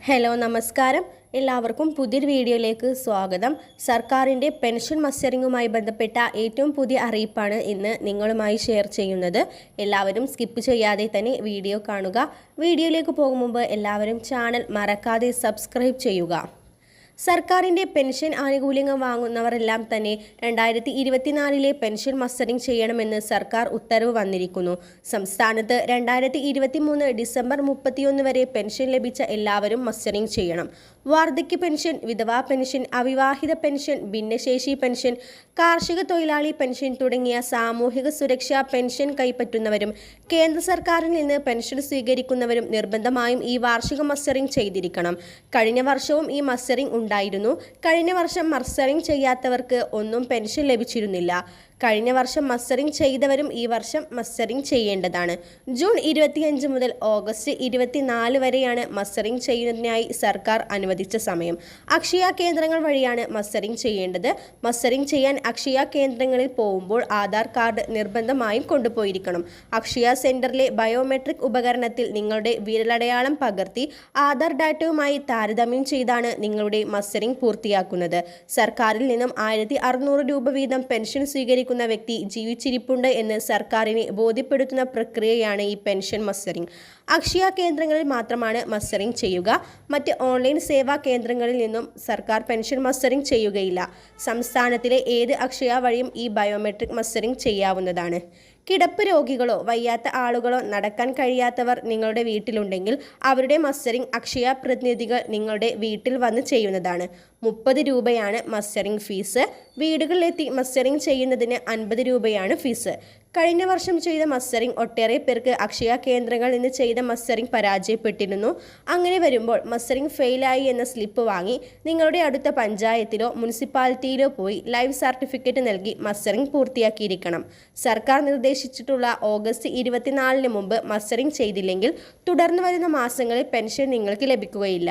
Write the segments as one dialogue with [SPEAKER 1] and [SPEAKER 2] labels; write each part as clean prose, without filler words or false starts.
[SPEAKER 1] Hello നമസ്കാരം എല്ലാവർക്കും പുതിയൊരു വീഡിയോയിലേക്ക് സ്വാഗതം. സർക്കാരിൻ്റെ പെൻഷൻ മസ്റ്ററിങ്ങുമായി ബന്ധപ്പെട്ട ഏറ്റവും പുതിയ അറിയിപ്പാണ് ഇന്ന് നിങ്ങളുമായി ഷെയർ ചെയ്യുന്നത്. എല്ലാവരും സ്കിപ്പ് ചെയ്യാതെ തന്നെ വീഡിയോ കാണുക. വീഡിയോയിലേക്ക് പോകും മുമ്പ് എല്ലാവരും ചാനൽ മറക്കാതെ സബ്സ്ക്രൈബ് ചെയ്യുക. സർക്കാരിൻ്റെ പെൻഷൻ ആനുകൂല്യങ്ങൾ വാങ്ങുന്നവരെല്ലാം തന്നെ 2024 പെൻഷൻ മസ്റ്ററിംഗ് ചെയ്യണമെന്ന് സർക്കാർ ഉത്തരവ് വന്നിരിക്കുന്നു. സംസ്ഥാനത്ത് 2023 ഡിസംബർ 31 വരെ പെൻഷൻ ലഭിച്ച എല്ലാവരും മസ്റ്ററിംഗ് ചെയ്യണം. വാർദ്ധക്യ പെൻഷൻ, വിധവാ പെൻഷൻ, അവിവാഹിത പെൻഷൻ, ഭിന്നശേഷി പെൻഷൻ, കാർഷിക തൊഴിലാളി പെൻഷൻ തുടങ്ങിയ സാമൂഹിക സുരക്ഷാ പെൻഷൻ കൈപ്പറ്റുന്നവരും കേന്ദ്ര സർക്കാരിൽ നിന്ന് പെൻഷൻ സ്വീകരിക്കുന്നവരും നിർബന്ധമായും ഈ വാർഷിക മസ്റ്ററിംഗ് ചെയ്തിരിക്കണം. കഴിഞ്ഞ വർഷവും ഈ മസ്റ്ററിംഗ് ഉണ്ടായിരുന്നു. കഴിഞ്ഞ വർഷം മസ്റ്ററിംഗ് ചെയ്യാത്തവർക്ക് ഒന്നും പെൻഷൻ ലഭിച്ചിരുന്നില്ല. കഴിഞ്ഞ വർഷം മസ്റ്ററിംഗ് ചെയ്തവരും ഈ വർഷം മസ്റ്ററിംഗ് ചെയ്യേണ്ടതാണ്. ജൂൺ 25 മുതൽ ഓഗസ്റ്റ് 24 വരെയാണ് മസ്റ്ററിംഗ് ചെയ്യുന്നതിനായി സർക്കാർ അനുവദിച്ച സമയം. അക്ഷയ കേന്ദ്രങ്ങൾ വഴിയാണ് മസ്റ്ററിംഗ് ചെയ്യേണ്ടത്. മസ്റ്ററിംഗ് ചെയ്യാൻ അക്ഷയ കേന്ദ്രങ്ങളിൽ പോകുമ്പോൾ ആധാർ കാർഡ് നിർബന്ധമായും കൊണ്ടുപോയിരിക്കണം. അക്ഷയ സെന്ററിലെ ബയോമെട്രിക് ഉപകരണത്തിൽ നിങ്ങളുടെ വിരലടയാളം പകർത്തി ആധാർ ഡാറ്റയുമായി താരതമ്യം ചെയ്താണ് നിങ്ങളുടെ മസ്റ്ററിംഗ് പൂർത്തിയാക്കുന്നത്. സർക്കാരിൽ നിന്നും 1600 രൂപ വീതം പെൻഷൻ സ്വീകരിക്കുന്ന വ്യക്തി ജീവിച്ചിരിപ്പുണ്ട് എന്ന് സർക്കാരിനെ ബോധ്യപ്പെടുത്തുന്ന പ്രക്രിയയാണ് ഈ പെൻഷൻ മസ്റ്ററിംഗ്. അക്ഷയ കേന്ദ്രങ്ങളിൽ മാത്രമാണ് മസ്റ്ററിംഗ് ചെയ്യുക. മറ്റ് ഓൺലൈൻ സേവാ കേന്ദ്രങ്ങളിൽ നിന്നും സർക്കാർ പെൻഷൻ മസ്റ്ററിംഗ് ചെയ്യുകയില്ല. സംസ്ഥാനത്തിലെ ഏത് അക്ഷയ വഴിയും ഈ ബയോമെട്രിക് മസ്റ്ററിംഗ് ചെയ്യാവുന്നതാണ്. കിടപ്പ് രോഗികളോ വയ്യാത്ത ആളുകളോ നടക്കാൻ കഴിയാത്തവർ നിങ്ങളുടെ വീട്ടിലുണ്ടെങ്കിൽ അവരുടെ മസ്റ്ററിംഗ് അക്ഷയ പ്രതിനിധികൾ നിങ്ങളുടെ വീട്ടിൽ വന്ന് ചെയ്യുന്നതാണ്. 30 രൂപയാണ് മസ്റ്ററിംഗ് ഫീസ്. വീടുകളിലെത്തി മസ്റ്ററിംഗ് ചെയ്യുന്നതിന് 50 രൂപയാണ് ഫീസ്. കഴിഞ്ഞ വർഷം ചെയ്ത മസ്റ്ററിംഗ് ഒട്ടേറെ പേർക്ക് അക്ഷയ കേന്ദ്രങ്ങളിൽ നിന്ന് ചെയ്ത മസ്റ്ററിംഗ് പരാജയപ്പെട്ടിരുന്നു. അങ്ങനെ വരുമ്പോൾ മസ്റ്ററിംഗ് ഫെയിലായി എന്ന സ്ലിപ്പ് വാങ്ങി നിങ്ങളുടെ അടുത്ത പഞ്ചായത്തിലോ മുനിസിപ്പാലിറ്റിയിലോ പോയി ലൈവ് സർട്ടിഫിക്കറ്റ് നൽകി മസ്റ്ററിംഗ് പൂർത്തിയാക്കിയിരിക്കണം. സർക്കാർ നിർദ്ദേശിച്ചിട്ടുള്ള ഓഗസ്റ്റ് 24 മുമ്പ് മസ്റ്ററിംഗ് ചെയ്തില്ലെങ്കിൽ തുടർന്ന് വരുന്ന മാസങ്ങളിൽ പെൻഷൻ നിങ്ങൾക്ക് ലഭിക്കുകയില്ല.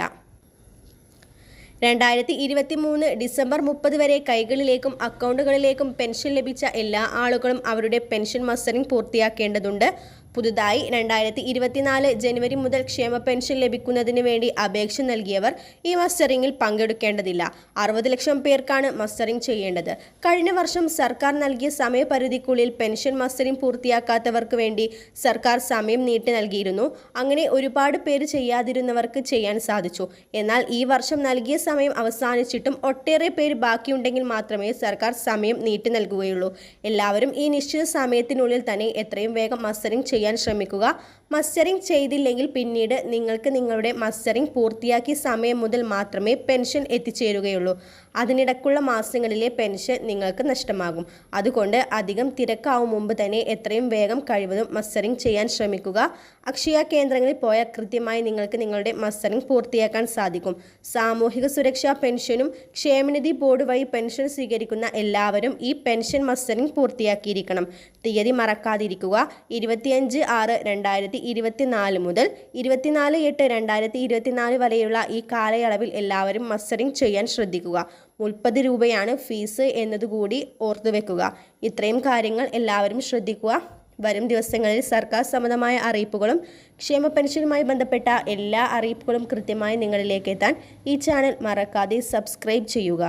[SPEAKER 1] 2023 ഡിസംബർ 30 വരെ കൈകളിലേക്കും അക്കൗണ്ടുകളിലേക്കും പെൻഷൻ ലഭിച്ച എല്ലാ ആളുകളും അവരുടെ പെൻഷൻ മസ്റ്ററിംഗ് പൂർത്തിയാക്കേണ്ടതുണ്ട്. പുതുതായി 2024 ജനുവരി മുതൽ ക്ഷേമ പെൻഷൻ ലഭിക്കുന്നതിന് വേണ്ടി അപേക്ഷ നൽകിയവർ ഈ മസ്റ്ററിംഗിൽ പങ്കെടുക്കേണ്ടതില്ല. 60 ലക്ഷം പേർക്കാണ് മസ്റ്ററിംഗ് ചെയ്യേണ്ടത്. കഴിഞ്ഞ വർഷം സർക്കാർ നൽകിയ സമയപരിധിക്കുള്ളിൽ പെൻഷൻ മസ്റ്ററിംഗ് പൂർത്തിയാക്കാത്തവർക്ക് വേണ്ടി സർക്കാർ സമയം നീട്ടി നൽകിയിരുന്നു. അങ്ങനെ ഒരുപാട് പേര് ചെയ്യാതിരുന്നവർക്ക് ചെയ്യാൻ സാധിച്ചു. എന്നാൽ ഈ വർഷം നൽകിയ സമയം അവസാനിച്ചിട്ടും ഒട്ടേറെ പേര് ബാക്കിയുണ്ടെങ്കിൽ മാത്രമേ സർക്കാർ സമയം നീട്ടി നൽകുകയുള്ളൂ. എല്ലാവരും ഈ നിശ്ചിത സമയത്തിനുള്ളിൽ തന്നെ എത്രയും വേഗം മസ്റ്ററിംഗ് ചെയ്യാൻ ശ്രമിക്കുക. മസ്റ്ററിംഗ് ചെയ്തില്ലെങ്കിൽ പിന്നീട് നിങ്ങൾക്ക് നിങ്ങളുടെ മസ്റ്ററിംഗ് പൂർത്തിയാക്കിയ സമയം മുതൽ മാത്രമേ പെൻഷൻ എത്തിച്ചേരുകയുള്ളൂ. അതിനിടക്കുള്ള മാസങ്ങളിലെ പെൻഷൻ നിങ്ങൾക്ക് നഷ്ടമാകും. അതുകൊണ്ട് അധികം തിരക്കാവും മുമ്പ് തന്നെ എത്രയും വേഗം കഴിവതും മസ്റ്ററിംഗ് ചെയ്യാൻ ശ്രമിക്കുക. അക്ഷയ കേന്ദ്രങ്ങളിൽ പോയാൽ കൃത്യമായി നിങ്ങൾക്ക് നിങ്ങളുടെ മസ്റ്ററിംഗ് പൂർത്തിയാക്കാൻ സാധിക്കും. സാമൂഹിക സുരക്ഷാ പെൻഷനും ക്ഷേമനിധി ബോർഡ് വഴി പെൻഷൻ സ്വീകരിക്കുന്ന എല്ലാവരും ഈ പെൻഷൻ മസ്റ്ററിംഗ് പൂർത്തിയാക്കിയിരിക്കണം. തീയതി മറക്കാതിരിക്കുക. 25/6/2024 മുതൽ 24/8/2024 വരെയുള്ള ഈ കാലയളവിൽ എല്ലാവരും മസ്റ്ററിംഗ് ചെയ്യാൻ ശ്രദ്ധിക്കുക. 30 രൂപയാണ് ഫീസ് എന്നതുകൂടി ഓർത്തുവെക്കുക. ഇത്രയും കാര്യങ്ങൾ എല്ലാവരും ശ്രദ്ധിക്കുക. വരും ദിവസങ്ങളിൽ സർക്കാർ സംബന്ധമായ അറിയിപ്പുകളും ക്ഷേമ പെൻഷനുമായി ബന്ധപ്പെട്ട എല്ലാ അറിയിപ്പുകളും കൃത്യമായി നിങ്ങളിലേക്ക് എത്താൻ ഈ ചാനൽ മറക്കാതെ സബ്സ്ക്രൈബ് ചെയ്യുക.